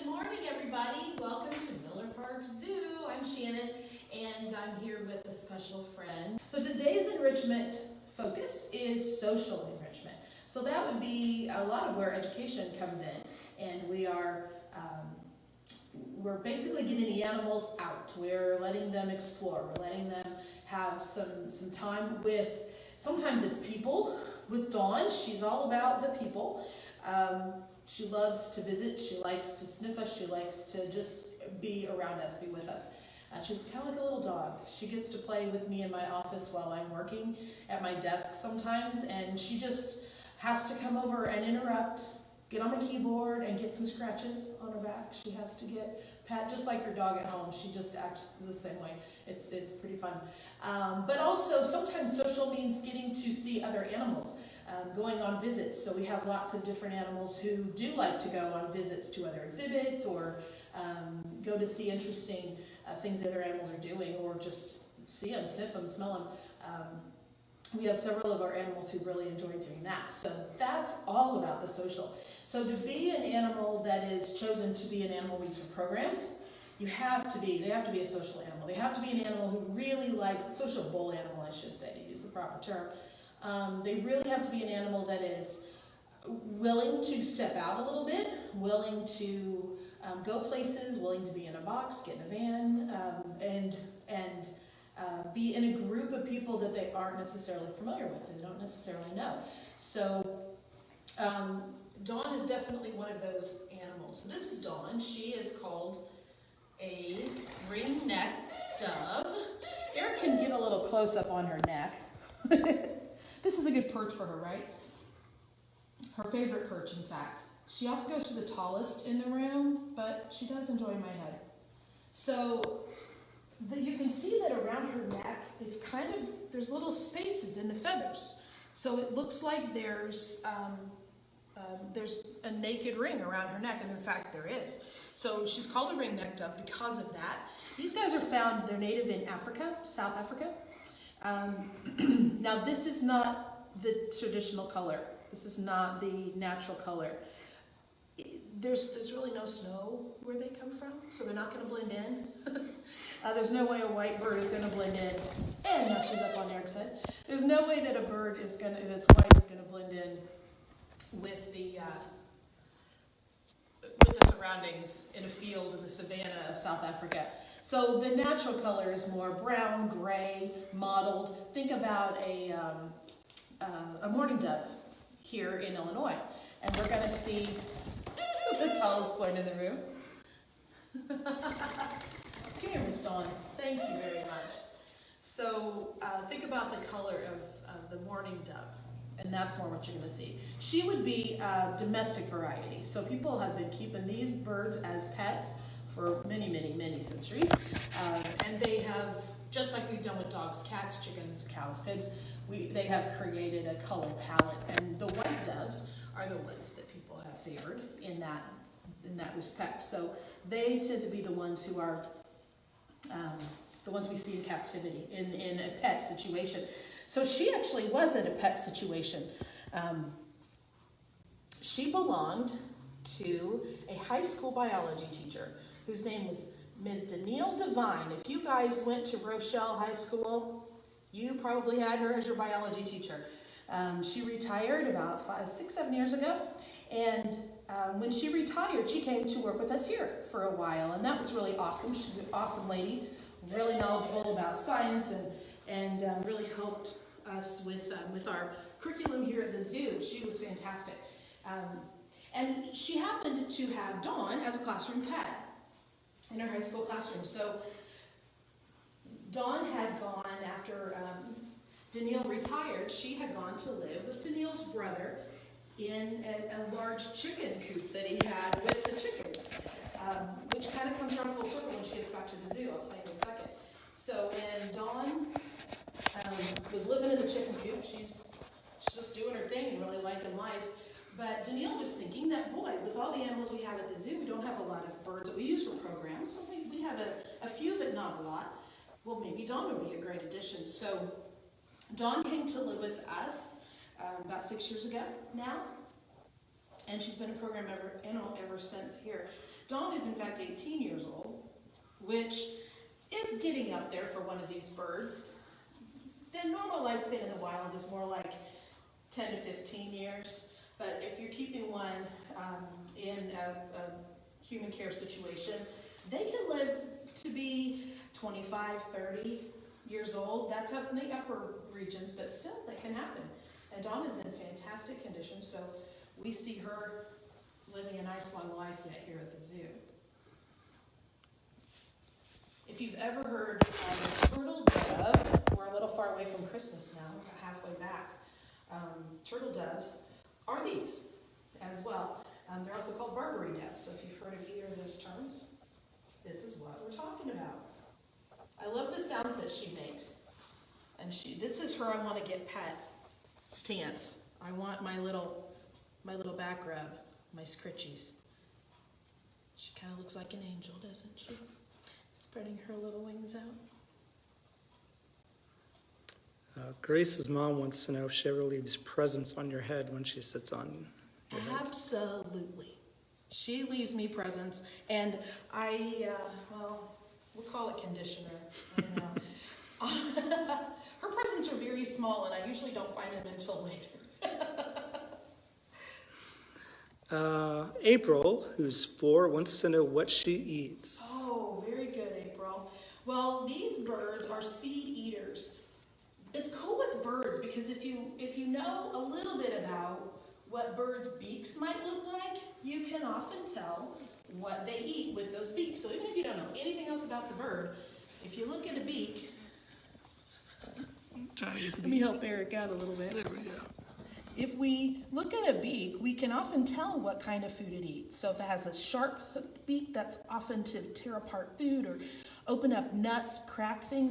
Good morning, everybody. Welcome to Miller Park Zoo. I'm Shannon, and I'm here with a special friend. So today's enrichment focus is social enrichment. So that would be a lot of where education comes in, and we're basically getting the animals out. We're letting them explore. We're letting them have some time with, sometimes it's people. With Dawn, she's all about the people. She loves to visit, she likes to sniff us, she likes to just be around us, be with us. She's kind of like a little dog. She gets to play with me in my office while I'm working at my desk sometimes, and she just has to come over and interrupt, get on the keyboard and get some scratches on her back. She has to get pat, just like her dog at home. She just acts the same way. It's pretty fun. But also sometimes social means getting to see other animals. Going on visits. So we have lots of different animals who do like to go on visits to other exhibits or go to see interesting things that other animals are doing, or just see them, sniff them, smell them. We have several of our animals who really enjoy doing that. So that's all about the social. So to be an animal that is chosen to be an animal research programs, they have to be a social animal. They have to be an animal who really likes, a social bull animal, I should say, to use the proper term. They really have to be an animal that is willing to step out a little bit, willing to go places, willing to be in a box, get in a van, and be in a group of people that they aren't necessarily familiar with, and they don't necessarily know. So Dawn is definitely one of those animals. So this is Dawn. She is called a ring-necked dove. Eric can get a little close-up on her neck. This is a good perch for her, right? Her favorite perch, in fact. She often goes for the tallest in the room, but she does enjoy my head. So you can see that around her neck, it's kind of, there's little spaces in the feathers. So it looks like there's a naked ring around her neck, and in fact there is. So she's called a ring-necked dove because of that. These guys are found, they're native in Africa, South Africa. Now this is not the traditional color. This is not the natural color. There's really no snow where they come from, so they're not going to blend in. There's no way a white bird is going to blend in. And now she's up on Eric's head. There's no way that a bird that's white is going to blend in with the surroundings in a field in the savannah of South Africa. So the natural color is more brown, gray, mottled. Think about a mourning dove here in Illinois. And we're going to see the tallest point in the room. Come here, Miss Dawn. Thank you very much. So think about the color of the mourning dove. And that's more what you're going to see. She would be a domestic variety. So people have been keeping these birds as pets for many, many, many centuries. And they have, just like we've done with dogs, cats, chickens, cows, pigs, they have created a color palette. And the white doves are the ones that people have favored in that respect. So they tend to be the ones who are the ones we see in captivity, in a pet situation. So she actually was in a pet situation. She belonged to a high school biology teacher whose name was Ms. Danielle Devine. If you guys went to Rochelle High School, you probably had her as your biology teacher. She retired about 6-7 years ago, and when she retired, she came to work with us here for a while, and that was really awesome. She's an awesome lady, really knowledgeable about science, and really helped us with our curriculum here at the zoo. She was fantastic. And she happened to have Dawn as a classroom pet in her high school classroom. So Dawn had gone, after Danielle retired, she had gone to live with Danielle's brother in a large chicken coop that he had with the chickens, which kind of comes around full circle when she gets back to the zoo. I'll tell you in a second. So when Dawn was living in the chicken coop, she's just doing her thing and really liking life. But Danielle was thinking that, boy, with all the animals we have at the zoo, we don't have a lot of birds that we use for programs. So we have a few, but not a lot. Well, maybe Dawn would be a great addition. So Dawn came to live with us about 6 years ago now. And she's been a program ever since here. Dawn is in fact 18 years old, which is getting up there for one of these birds. The normal lifespan in the wild is more like 10 to 15 years, but if you're keeping one in a human care situation, they can live to be 25, 30 years old. That's up in the upper regions, but still that can happen. And Dawn is in fantastic condition, so we see her living a nice long life yet here at the zoo. If you've ever heard of a turtle dove, we're a little far away from Christmas now, we're halfway back. Turtle doves are these as well. They're also called Barbary doves, so if you've heard of either of those terms, this is what we're talking about. I love the sounds that she makes. And this is her I want to get pet stance. I want my little back rub, my scritchies. She kind of looks like an angel, doesn't she? Spreading her little wings out. Grace's mom wants to know if she ever leaves presents on your head when she sits on your head. Absolutely. She leaves me presents, and we'll call it conditioner. I don't know. Her presents are very small, and I usually don't find them until later. April, who's 4, wants to know what she eats. Oh, very good, April. Well, these birds are seed eaters. It's cool with birds because if you know a little bit about what birds' beaks might look like, you can often tell what they eat with those beaks. So even if you don't know anything else about the bird, if you look at a beak, let me help Eric out a little bit. There we go. If we look at a beak, we can often tell what kind of food it eats. So if it has a sharp hooked beak, that's often to tear apart food or open up nuts, crack things.